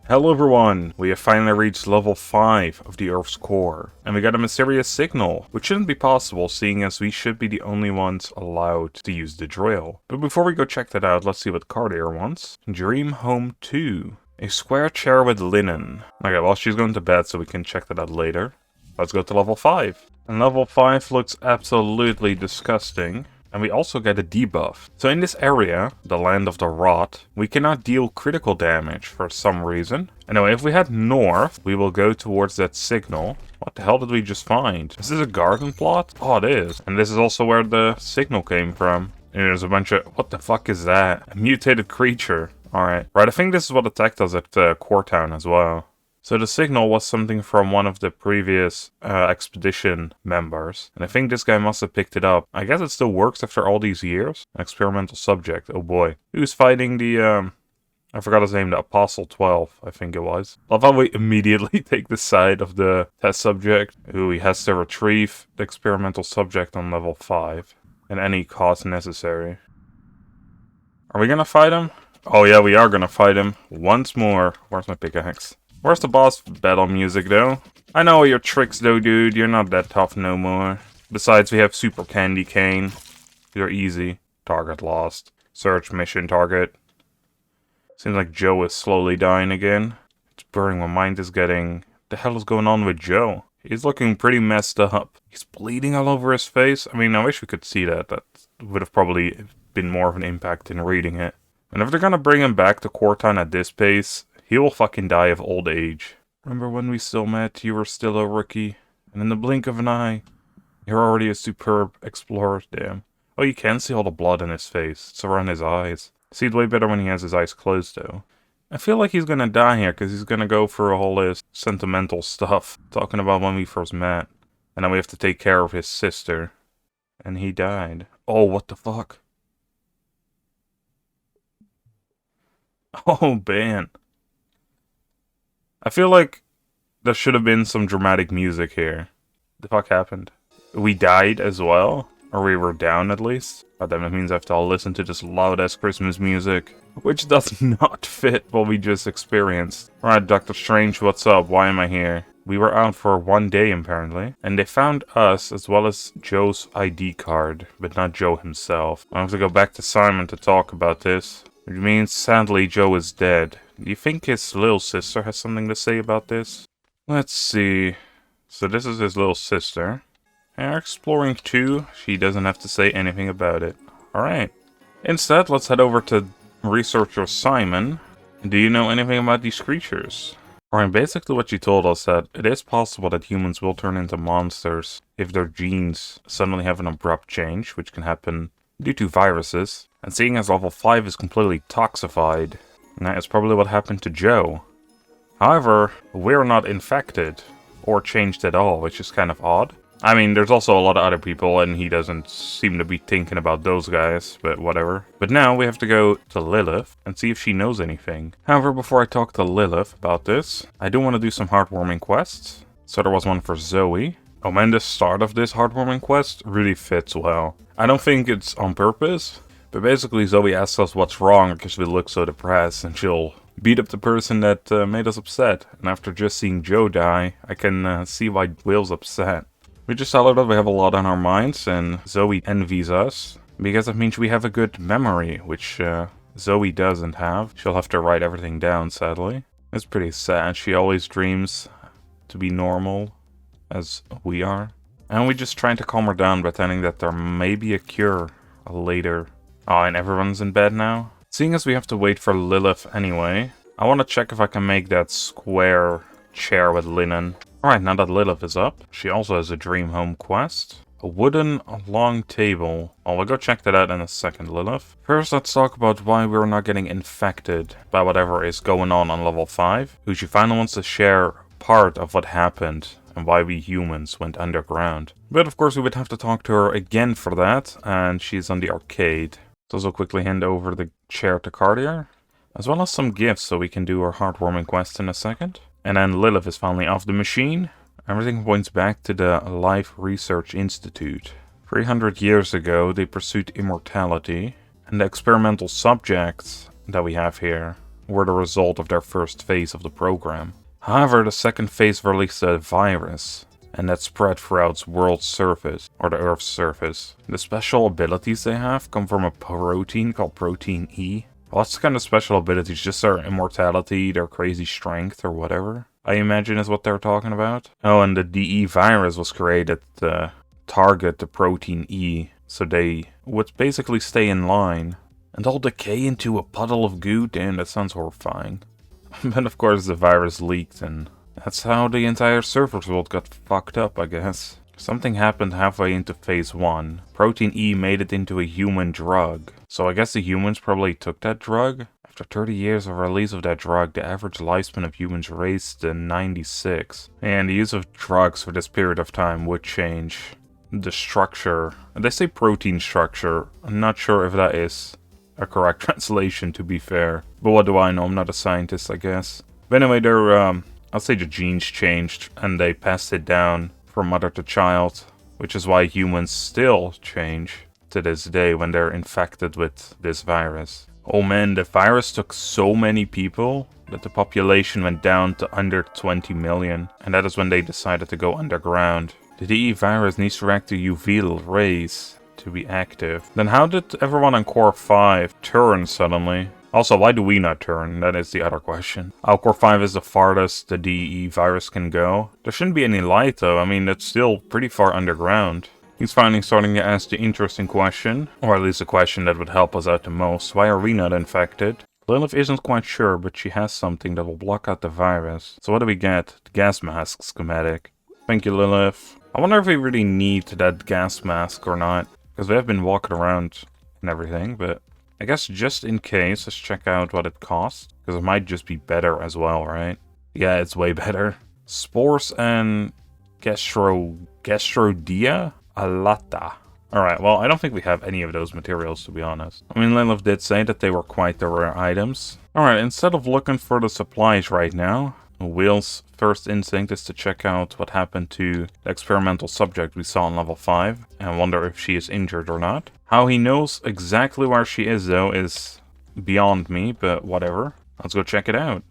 Hello everyone, we have finally reached level 5 of the Earth's core, and we got a mysterious signal, which shouldn't be possible seeing as we should be the only ones allowed to use the drill. But before we go check that out, let's see what Cartier wants. Dream Home 2. A square chair with linen. Okay, well she's going to bed so we can check that out later. Let's go to level 5. And level 5 looks absolutely disgusting. And we also get a debuff. So in this area, the land of the rot, we cannot deal critical damage for some reason. Anyway, if we head north, we will go towards that signal. What the hell did we just find? Is this a garden plot? Oh, it is. And this is also where the signal came from. And there's a bunch of... What the fuck is that? A mutated creature. Alright. Right, I think this is what attacked us at Core Town as well. So the signal was something from one of the previous expedition members. And I think this guy must have picked it up. I guess it still works after all these years. An experimental subject, oh boy. Who's fighting the, I forgot his name, the Apostle 12, I think it was. Love how we immediately take the side of the test subject. Ooh, he has to retrieve the experimental subject on level 5. At any cost necessary. Are we gonna fight him? Oh yeah, we are gonna fight him. Once more. Where's my pickaxe? Where's the boss battle music, though? I know your tricks, though, dude. You're not that tough no more. Besides, we have Super Candy Cane. You're easy. Target lost. Search mission target. Seems like Joe is slowly dying again. It's burning. My mind is getting... What the hell is going on with Joe? He's looking pretty messed up. He's bleeding all over his face. I mean, I wish we could see that. That would have probably been more of an impact in reading it. And if they're gonna bring him back to Corton at this pace... He will fucking die of old age. Remember when we still met, you were still a rookie. And in the blink of an eye, you're already a superb explorer, damn. Oh, you can see all the blood in his face. It's around his eyes. See it way better when he has his eyes closed, though. I feel like he's gonna die here, because he's gonna go for all this sentimental stuff. Talking about when we first met. And then we have to take care of his sister. And he died. Oh, what the fuck? Oh, man. I feel like there should have been some dramatic music here. The fuck happened? We died as well? Or we were down at least? God damn, that means I have to all listen to this loud-ass Christmas music. Which does not fit what we just experienced. Alright, Dr. Strange, what's up? Why am I here? We were out for 1 day, apparently. And they found us, as well as Joe's ID card. But not Joe himself. I have to go back to Simon to talk about this. Which means, sadly, Joe is dead. Do you think his little sister has something to say about this? Let's see. So this is his little sister. And exploring too, she doesn't have to say anything about it. Alright. Instead, let's head over to researcher Simon. Do you know anything about these creatures? Alright, basically what she told us that it is possible that humans will turn into monsters if their genes suddenly have an abrupt change, which can happen due to viruses. And seeing as level 5 is completely toxified, that is probably what happened to Joe. However, we're not infected, or changed at all, which is kind of odd. I mean, there's also a lot of other people, and he doesn't seem to be thinking about those guys, but whatever. But now we have to go to Lilith, and see if she knows anything. However, before I talk to Lilith about this, I do want to do some heartwarming quests. So there was one for Zoe. Oh man, the start of this heartwarming quest really fits well. I don't think it's on purpose. But basically Zoe asks us what's wrong because we look so depressed, and she'll beat up the person that made us upset. And after just seeing Joe die, I can see why Will's upset. We just tell her that we have a lot on our minds, and Zoe envies us. Because it means we have a good memory, which Zoe doesn't have. She'll have to write everything down, sadly. It's pretty sad. She always dreams to be normal, as we are. And we just trying to calm her down by telling that there may be a cure later. Oh, and everyone's in bed now? Seeing as we have to wait for Lilith anyway, I want to check if I can make that square chair with linen. Alright, now that Lilith is up, she also has a dream home quest. A wooden long table. Oh, we'll go check that out in a second, Lilith. First, let's talk about why we're not getting infected by whatever is going on level 5. Who she finally wants to share part of what happened and why we humans went underground. But of course we would have to talk to her again for that, and she's on the arcade. So also quickly hand over the chair to Cartier, as well as some gifts so we can do our heartwarming quest in a second. And then Lilith is finally off the machine. Everything points back to the Life Research Institute. 300 years ago they pursued immortality, and the experimental subject that we have here were the result of their first phase of the program. However, the second phase released a virus, and that spread throughout the world's surface, or the Earth's surface. The special abilities they have come from a protein called Protein E. Well, that's kind of special abilities, just their immortality, their crazy strength, or whatever, I imagine is what they're talking about. Oh, and the DE virus was created to target the Protein E, so they would basically stay in line. And all decay into a puddle of goo? Damn, that sounds horrifying. But of course the virus leaked, and that's how the entire surface world got fucked up, I guess. Something happened halfway into phase 1. Protein E made it into a human drug. So I guess the humans probably took that drug? After 30 years of release of that drug, the average lifespan of humans raised to 96. And the use of drugs for this period of time would change the structure. They say protein structure. I'm not sure if that is a correct translation, to be fair. But what do I know? I'm not a scientist, I guess. But anyway, I'll say the genes changed, and they passed it down from mother to child, which is why humans still change to this day when they're infected with this virus. Oh man, the virus took so many people that the population went down to under 20 million, and that is when they decided to go underground. The DE virus needs to react to UV rays to be active. Then how did everyone on Core 5 turn suddenly? Also, why do we not turn? That is the other question. Core 5 is the farthest the DE virus can go. There shouldn't be any light though, I mean it's still pretty far underground. He's finally starting to ask the interesting question, or at least the question that would help us out the most. Why are we not infected? Lilith isn't quite sure, but she has something that will block out the virus. So what do we get? The gas mask schematic. Thank you, Lilith. I wonder if we really need that gas mask or not, because we have been walking around and everything, but I guess just in case, let's check out what it costs, because it might just be better as well, right? Yeah, it's way better. Spores and gastrodia alata. Alright, well, I don't think we have any of those materials, to be honest. I mean, Lilith did say that they were quite the rare items. Alright, instead of looking for the supplies right now, Will's first instinct is to check out what happened to the experimental subject we saw in level 5, and wonder if she is injured or not. How he knows exactly where she is, though, is beyond me, but whatever. Let's go check it out.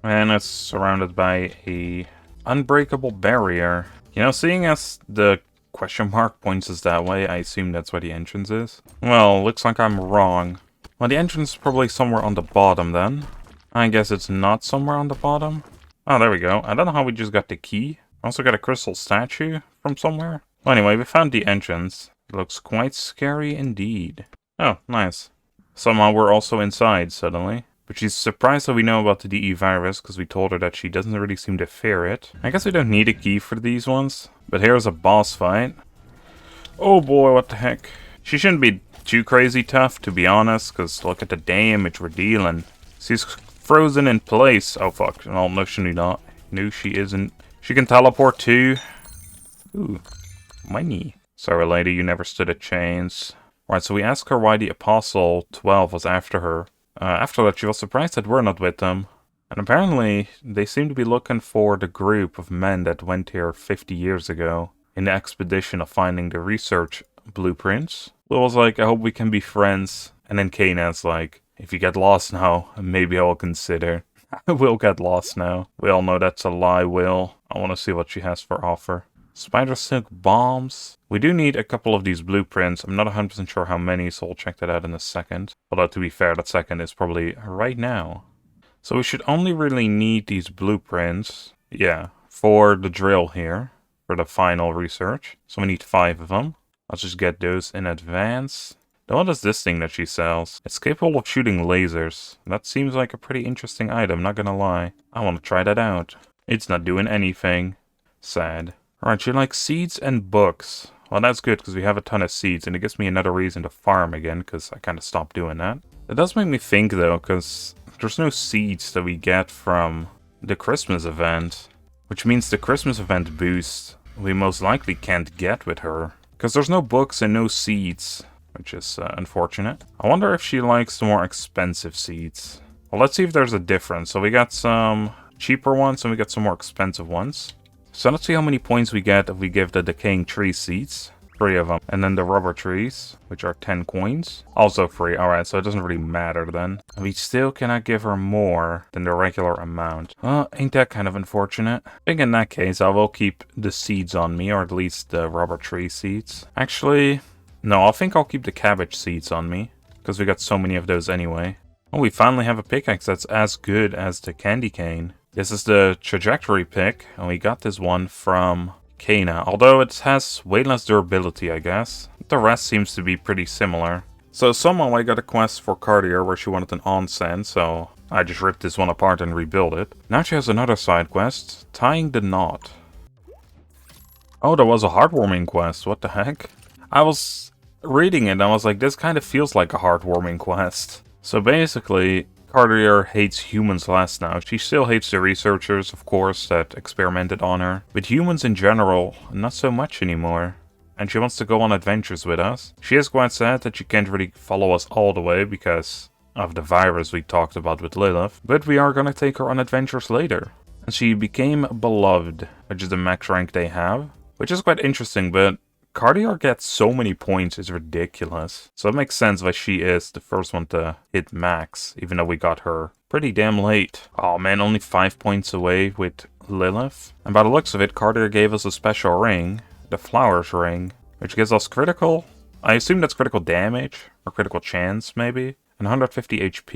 And it's surrounded by a unbreakable barrier. You know, seeing as the question mark points us that way, I assume that's where the entrance is. Well, looks like I'm wrong. Well, the entrance is probably somewhere on the bottom then. I guess it's not somewhere on the bottom. Oh, there we go. I don't know how we just got the key. Also got a crystal statue from somewhere. Well, anyway, we found the entrance. It looks quite scary indeed. Oh, nice. Somehow we're also inside suddenly. But she's surprised that we know about the DE virus, because we told her that she doesn't really seem to fear it. I guess we don't need a key for these ones. But here's a boss fight. Oh boy, what the heck. She shouldn't be too crazy tough, to be honest, because look at the damage we're dealing. She's frozen in place. Oh fuck. Oh, no, she not. No, she isn't. She can teleport too. Ooh. Money. Sorry, lady, you never stood a chance. Right, so we asked her why the Apostle 12 was after her. After that, she was surprised that we're not with them. And apparently, they seem to be looking for the group of men that went here 50 years ago in the expedition of finding the research blueprints. Will was like, I hope we can be friends. And then Kanan's like, if you get lost now, maybe I'll consider. I will get lost now. We all know that's a lie, Will. I want to see what she has for offer. Spider silk bombs. We do need a couple of these blueprints. I'm not 100% sure how many, so we'll check that out in a second. Although, to be fair, that second is probably right now. So we should only really need these blueprints, yeah, for the drill here, for the final research. So we need 5 of them. Let's just get those in advance. Then what is this thing that she sells? It's capable of shooting lasers. That seems like a pretty interesting item, not gonna lie. I want to try that out. It's not doing anything. Sad. Alright, she likes seeds and books. Well, that's good, because we have a ton of seeds, and it gives me another reason to farm again, because I kind of stopped doing that. It does make me think, though, because there's no seeds that we get from the Christmas event, which means the Christmas event boost we most likely can't get with her, because there's no books and no seeds, which is unfortunate. I wonder if she likes the more expensive seeds. Well, let's see if there's a difference. So we got some cheaper ones, and we got some more expensive ones. So let's see how many points we get if we give the decaying tree seeds 3 of them. And then the rubber trees, which are 10 coins. Also free. Alright, so it doesn't really matter then. We still cannot give her more than the regular amount. Well, ain't that kind of unfortunate? I think in that case, I will keep the seeds on me, or at least the rubber tree seeds. Actually, no, I think I'll keep the cabbage seeds on me, because we got so many of those anyway. Oh, we finally have a pickaxe that's as good as the candy cane. This is the trajectory pick, and we got this one from Kana, although it has way less durability, I guess. The rest seems to be pretty similar. So somehow I got a quest for Cartier where she wanted an onsen, so I just ripped this one apart and rebuilt it. Now she has another side quest, tying the knot. Oh, there was a heartwarming quest, what the heck? I was reading it and I was like, this kind of feels like a heartwarming quest. So basically, Cartier hates humans less now. She still hates the researchers, of course, that experimented on her. But humans in general, not so much anymore. And she wants to go on adventures with us. She is quite sad that she can't really follow us all the way because of the virus we talked about with Lilith. But we are gonna take her on adventures later. And she became beloved, which is the max rank they have. Which is quite interesting, but Cartier gets so many points, it's ridiculous. So it makes sense why she is the first one to hit max, even though we got her pretty damn late. Oh man, only 5 points away with Lilith. And by the looks of it, Cartier gave us a special ring, the Flowers ring, which gives us critical, I assume that's critical damage, or critical chance maybe, and 150 HP.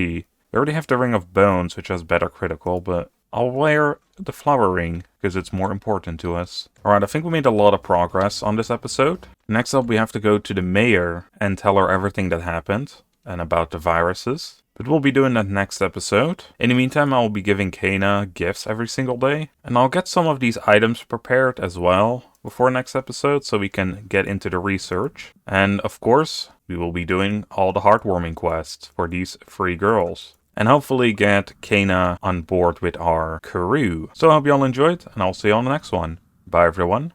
We already have the Ring of Bones, which has better critical, but I'll wear the flower ring, because it's more important to us. Alright, I think we made a lot of progress on this episode. Next up, we have to go to the mayor and tell her everything that happened, and about the viruses. But we'll be doing that next episode. In the meantime, I'll be giving Kana gifts every single day. And I'll get some of these items prepared as well before next episode, so we can get into the research. And of course, we will be doing all the heartwarming quests for these 3 girls. And hopefully get Kana on board with our crew. So I hope you all enjoyed, and I'll see you on the next one. Bye everyone.